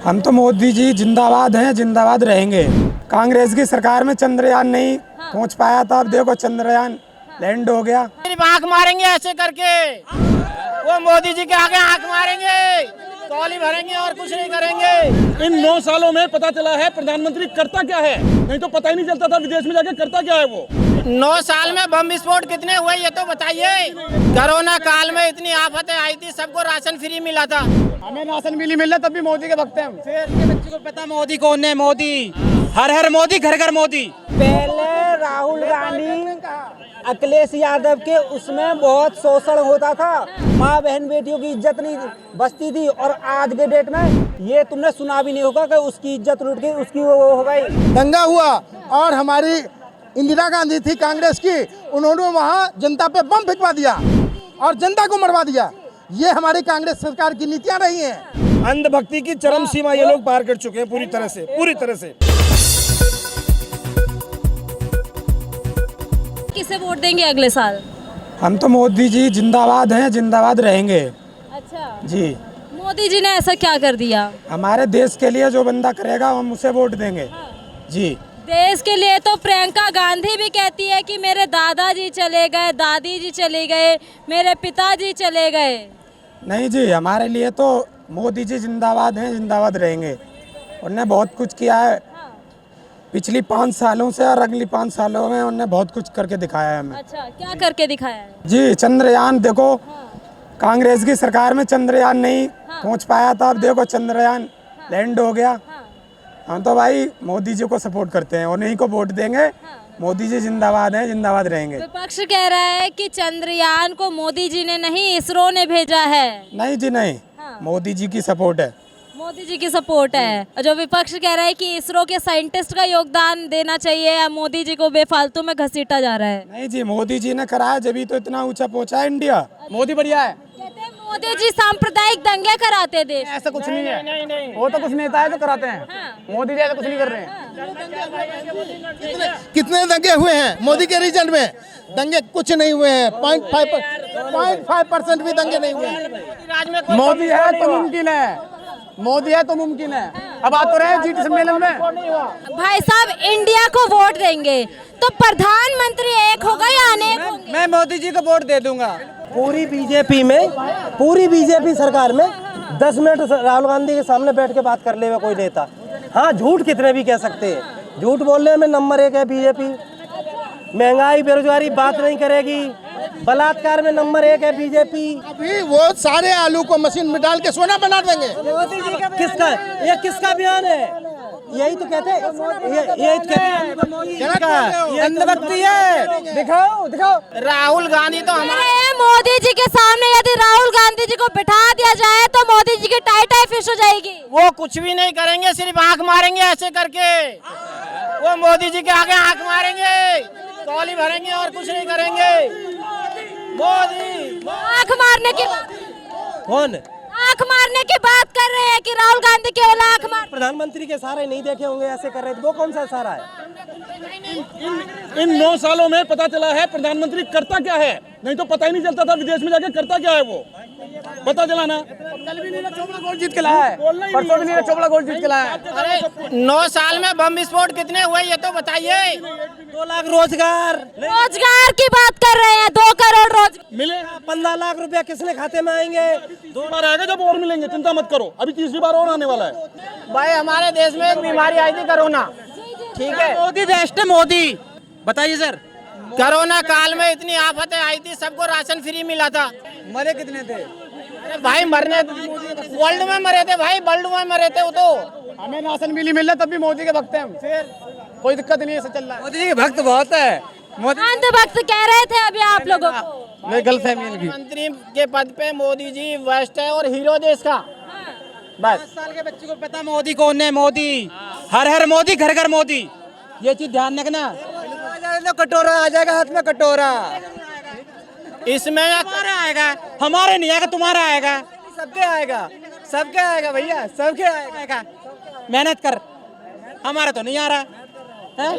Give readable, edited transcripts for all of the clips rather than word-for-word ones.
हम तो मोदी जी जिंदाबाद हैं, जिंदाबाद रहेंगे। कांग्रेस की सरकार में चंद्रयान नहीं पहुंच पाया था, अब देखो चंद्रयान लैंड हो गया। आंख मारेंगे ऐसे करके, वो मोदी जी के आगे आंख मारेंगे, कौली भरेंगे और कुछ नहीं करेंगे। इन 9 सालों में पता चला है प्रधानमंत्री करता क्या है, नहीं तो पता ही नहीं चलता था विदेश में जाके करता क्या है वो। 9 साल में बम विस्फोट कितने हुए ये तो बताइए। कोरोना काल में इतनी आफतें आई थी, सबको राशन फ्री मिला था। हमें राशन मिल रहा तब भी मोदी के भक्त हैं हम। के बच्चे को पता मोदी कौन है? मोदी हर हर मोदी, घर घर मोदी। पहले राहुल गांधी अखिलेश यादव के उसमें बहुत शोषण होता था, माँ बहन बेटियों की इज्जत नहीं बचती थी। और आज के डेट में ये तुमने सुना भी नहीं होगा कि उसकी इज्जत लूट गई, उसकी वो हो गई। दंगा हुआ और हमारी इंदिरा गांधी थी कांग्रेस की, उन्होंने वहाँ जनता पे बम फेंकवा दिया और जनता को मरवा दिया। ये हमारी कांग्रेस सरकार की नीतियाँ रही हैं। अंधभक्ति की चरम सीमा ये लोग पार कर चुके हैं पूरी तरह से। किसे वोट देंगे अगले साल? हम तो मोदी जी जिंदाबाद हैं, जिंदाबाद रहेंगे। अच्छा जी, मोदी जी ने ऐसा क्या कर दिया? हमारे देश के लिए जो बंदा करेगा हम उसे वोट देंगे। जी, देश के लिए तो प्रियंका गांधी भी कहती है कि मेरे दादाजी चले गए, दादी जी चले गए, मेरे पिताजी चले गए। नहीं जी, हमारे लिए तो मोदी जी जिंदाबाद हैं, जिंदाबाद रहेंगे। उन्होंने बहुत कुछ किया है पिछली 5 सालों से, और अगली 5 सालों में उन्होंने बहुत कुछ करके दिखाया है हमें। अच्छा, क्या करके दिखाया है? जी, चंद्रयान देखो, कांग्रेस की सरकार में चंद्रयान नहीं पहुंच पाया था, अब देखो चंद्रयान लैंड हो गया। हम तो भाई मोदी जी को सपोर्ट करते हैं, उन्हीं को वोट देंगे। मोदी जी जिंदाबाद हैं, जिंदाबाद रहेंगे। विपक्ष कह रहा है कि चंद्रयान को मोदी जी ने नहीं, इसरो ने भेजा है। नहीं जी, नहीं, मोदी जी की सपोर्ट है। मोदी जी की सपोर्ट है। और जो विपक्ष कह रहा है कि इसरो के साइंटिस्ट का योगदान देना चाहिए, या मोदी जी को बेफालतू में घसीटा जा रहा है। नहीं जी, मोदी जी ने कराया, जब तो इतना ऊंचा पहुंचा है इंडिया। मोदी बढ़िया है। कहते हैं मोदी जी सांप्रदायिक दंगे कराते देश। ऐसा कुछ नहीं है, वो तो कुछ नेता है जो कराते हैं। मोदी जी ऐसा कुछ नहीं कर रहे हैं। कितने दंगे हुए हैं मोदी के रीजन में? दंगे कुछ नहीं हुए हैं। 0.5% भी दंगे नहीं हुए हैं। मोदी है तो मुमकिन है, मोदी है तो मुमकिन है। अब बात तो रहे G20 सम्मेलन में। भाई साहब, इंडिया को वोट देंगे तो प्रधानमंत्री एक होगा या अनेक होंगे? मैं मोदी जी को वोट दे दूंगा। पूरी बीजेपी सरकार में 10 मिनट राहुल गांधी के सामने बैठ के बात कर लेगा कोई नेता। हाँ, झूठ कितने भी कह सकते हैं, झूठ बोलने में नंबर 1 है बीजेपी। महंगाई बेरोजगारी बात नहीं करेगी, बलात्कार में नंबर 1 है बीजेपी। अभी वो सारे आलू को मशीन में डाल के सोना बना देंगे। किसका बयान है? यही तो कहते हैं, यही तो कहते हैं अंधभक्ति है। दिखाओ राहुल गांधी तो हमारे मोदी जी के सामने यदि राहुल गांधी जी को बिठा दिया जाए तो मोदी जी की टाई फिश हो जाएगी। वो कुछ भी नहीं करेंगे, सिर्फ आंख मारेंगे ऐसे करके। वो मोदी जी के आगे आंख मारेंगे, कौली भरेंगे और कुछ नहीं करेंगे। मोदी आंख मारने की कौन? आंख मारने की बात कर रहे हैं कि राहुल गांधी केवल आंख मार। प्रधानमंत्री के सारे नहीं देखे होंगे ऐसे कर रहे थे, वो कौन सा सारा है? इन 9 सालों में पता चला है प्रधानमंत्री करता क्या है, नहीं तो पता ही नहीं चलता था विदेश में जाके करता क्या है वो। पता चला ना। कल भी नीरज चोपड़ा गोल्ड जीत के लाया है, परसों भी नीरज चोपड़ा गोल्ड जीत के लाया है। अरे 9 साल में बम विस्फोट कितने हुए ये तो बताइए। 2 लाख रोजगार की बात कर रहे हैं, 2 करोड़ रोजगार मिले। 15 लाख रुपया किसने खाते में आएंगे? 2 बार आएगा, जब और मिलेंगे, चिंता मत करो। अभी तीसरी बार और आने वाला है। भाई हमारे देश में एक बीमारी आई थी, कोरोना, ठीक है। मोदी बेस्ट है, मोदी। बताइए सर, कोरोना काल में इतनी आफतें आई थी, सबको राशन फ्री मिला था। मरे कितने थे? अरे भाई मरने वर्ल्ड में मरे थे भाई, वर्ल्ड में मरे थे वो तो। हमें राशन मिल रहा तब भी मोदी के भक्त हैं हम। कोई दिक्कत नहीं है, ऐसा चल रहा है। मोदी जी के भक्त बहुत है। अंधभक्त कह रहे थे अभी आप लोगों को। मैं गलतफहमी है इनकी। मंत्री के पद पे मोदी जी बेस्ट है और हीरो देश का। बस 10 साल के बच्चे को पता मोदी कौन है? मोदी हर हर मोदी, घर घर मोदी। ये चीज ध्यान रखना। कटोरा आ जाएगा हाथ में, कटोरा। इसमें तुम्हारा आएगा, हमारे नहीं आएगा, तुम्हारा आएगा। सबके आएगा भैया, सबके आएगा। मेहनत कर, हमारा तो नहीं आ रहा है।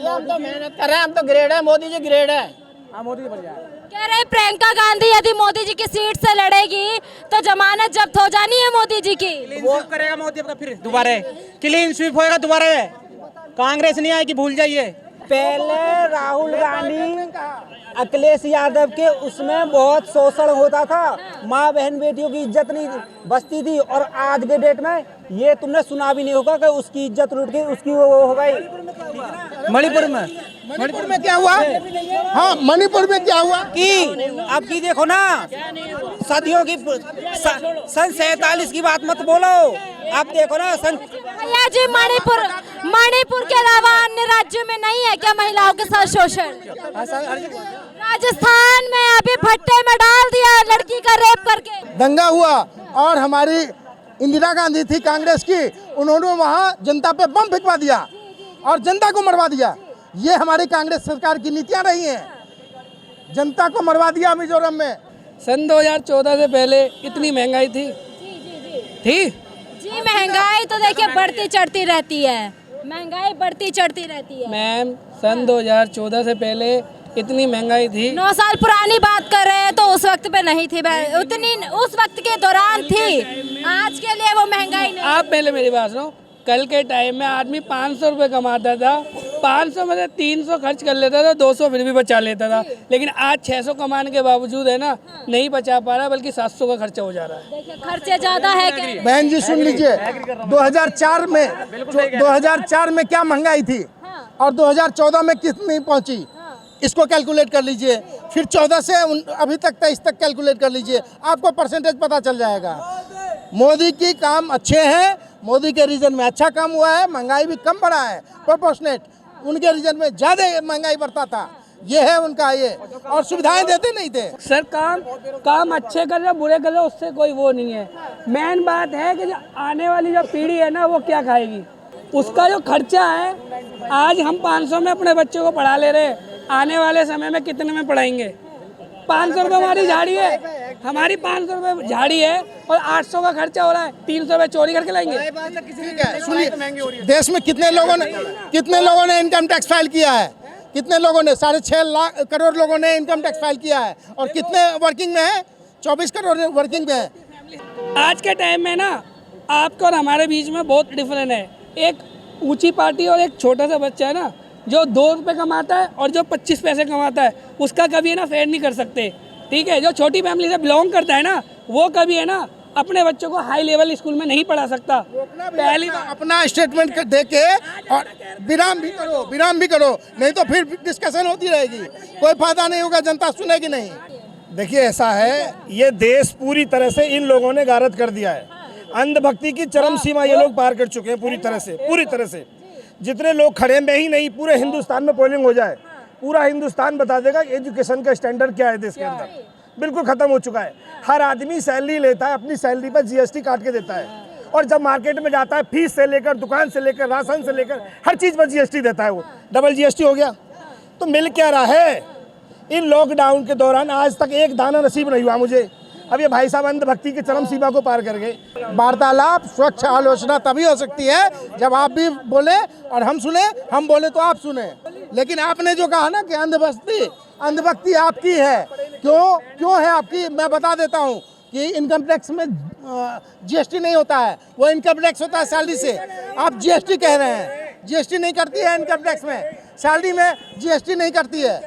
हम तो मेहनत कर रहे हैं, हम तो ग्रेड है, मोदी जी ग्रेड है। हाँ, मोदी बढ़िया है। कह रहे हैं प्रियंका गांधी यदि मोदी जी की सीट से लड़ेगी तो जमानत जब्त हो जानी है मोदी जी की। क्लीन स्वीप करेगा मोदी अपना फिर दोबारा, क्लीन स्वीप होएगा दोबारा, कांग्रेस नहीं आएगी, भूल जाइए। पहले राहुल गांधी अखिलेश यादव के उसमें बहुत शोषण होता था, माँ बहन बेटियों की इज्जत नहीं बचती थी, और आज के डेट में ये तुमने सुना भी नहीं होगा कि उसकी इज्जत लूट के उसकी वो हो गई। मणिपुर में क्या हुआ? हाँ, मणिपुर में क्या हुआ कि अब की देखो ना, सदियों की सन 47 की बात मत बोलो, आप देखो ना भैया जी मणिपुर के अलावा अन्य राज्यों में नहीं है क्या महिलाओं के साथ शोषण? राजस्थान में अभी भट्टे में डाल दिया लड़की का रेप करके। दंगा हुआ और हमारी इंदिरा गांधी थी कांग्रेस की, उन्होंने वहाँ जनता पे बम फेंकवा दिया और जनता को मरवा दिया। ये हमारी कांग्रेस सरकार की नीतियां रही हैं, जनता को मरवा दिया मिजोरम में। सन 2014 से पहले इतनी महंगाई थी जी महंगाई तो देखिए बढ़ती चढ़ती रहती है, महंगाई बढ़ती चढ़ती रहती है। मैम सन 2014 से पहले इतनी महंगाई थी। 9 साल पुरानी बात कर रहे हैं तो उस वक्त पे नहीं थी, उतनी उस वक्त के दौरान थी, आज के लिए वो महंगाई नहीं। आप पहले मेरी बात सुनो, कल के टाइम में आदमी 500 रुपये कमाता था, 500 में से 300 खर्च कर लेता था, 200 फिर भी बचा लेता था, लेकिन आज 600 कमाने के बावजूद है ना, नहीं बचा पा रहा, बल्कि 700 का खर्चा हो जा रहा है। देखिए खर्चे ज्यादा है क्या? बहन जी सुन लीजिए, 2004 में क्या महंगाई थी और 2014 में कितनी पहुंची, इसको कैलकुलेट कर लीजिए, फिर 14 से अभी तक 23 तक कैलकुलेट कर लीजिए, आपको परसेंटेज पता चल जाएगा। मोदी की काम अच्छे हैं, मोदी के रीजन में अच्छा काम हुआ है, महंगाई भी कम बढ़ा है प्रोपोर्शनेट, उनके रीजन में ज़्यादा महंगाई बढ़ता था, ये है उनका ये, और सुविधाएं देते नहीं थे। सर काम अच्छे कर रहे बुरे कर रहे उससे कोई वो नहीं है, मेन बात है कि जो आने वाली जो पीढ़ी है ना वो क्या खाएगी, उसका जो खर्चा है। आज हम 500 में अपने बच्चों को पढ़ा ले रहे, आने वाले समय में कितने में पढ़ाएंगे? 500 रुपये हमारी झाड़ी है, हमारी 500 रुपये झाड़ी है और 800 का खर्चा हो रहा है, 300 रुपये चोरी करके लाएंगे। ठीक है, सुनिए, देश में कितने लोगों ने इनकम टैक्स फाइल किया है, कितने लोगों ने? 6.5 करोड़ लोगों ने इनकम टैक्स फाइल किया है, और कितने वर्किंग में है? 24 करोड़ वर्किंग में है। आज के टाइम में ना आपको और हमारे बीच में बहुत डिफरेंस है, एक ऊंची पार्टी और एक छोटा सा बच्चा है ना, जो 2 रुपये कमाता है और जो 25 पैसे कमाता है, उसका कभी है ना फेयर नहीं कर सकते। ठीक है, जो छोटी फैमिली से बिलोंग करता है ना, वो कभी है ना अपने बच्चों को हाई लेवल स्कूल में नहीं पढ़ा सकता। पहली बार अपना स्टेटमेंट दे के और विराम भी करो, नहीं तो फिर डिस्कशन होती रहेगी, कोई फायदा नहीं होगा, जनता सुनेगी नहीं। देखिए ऐसा है, ये देश पूरी तरह से इन लोगों ने गारत कर दिया है, अंधभक्ति की चरम सीमा ये लोग पार कर चुके हैं पूरी तरह से। जितने लोग खड़े में ही नहीं, पूरे हिंदुस्तान में पोलिंग हो जाए, पूरा हिंदुस्तान बता देगा एजुकेशन का स्टैंडर्ड क्या है देश के अंदर, बिल्कुल खत्म हो चुका है। हर आदमी सैलरी लेता है, अपनी सैलरी पर जीएसटी काट के देता है, और जब मार्केट में जाता है फीस से लेकर, दुकान से लेकर, राशन से लेकर, हर चीज़ पर जीएसटी देता है, वो डबल जीएसटी हो गया। तो मिल क्या रहा है? इन लॉकडाउन के दौरान आज तक एक दाना नसीब नहीं हुआ मुझे। अब ये भाई साहब अंधभक्ति की चरम सीमा को पार कर गए। वार्तालाप, स्वच्छ आलोचना तभी हो सकती है जब आप भी बोले और हम सुने, हम बोले तो आप सुने। लेकिन आपने जो कहा ना कि अंधभक्ति आपकी है, क्यों है आपकी? मैं बता देता हूँ कि इनकम टैक्स में जीएसटी नहीं होता है, वो इनकम टैक्स होता है सैलरी से। आप जीएसटी कह रहे हैं, जीएसटी नहीं करती है इनकम टैक्स में, सैलरी में जीएसटी नहीं करती है।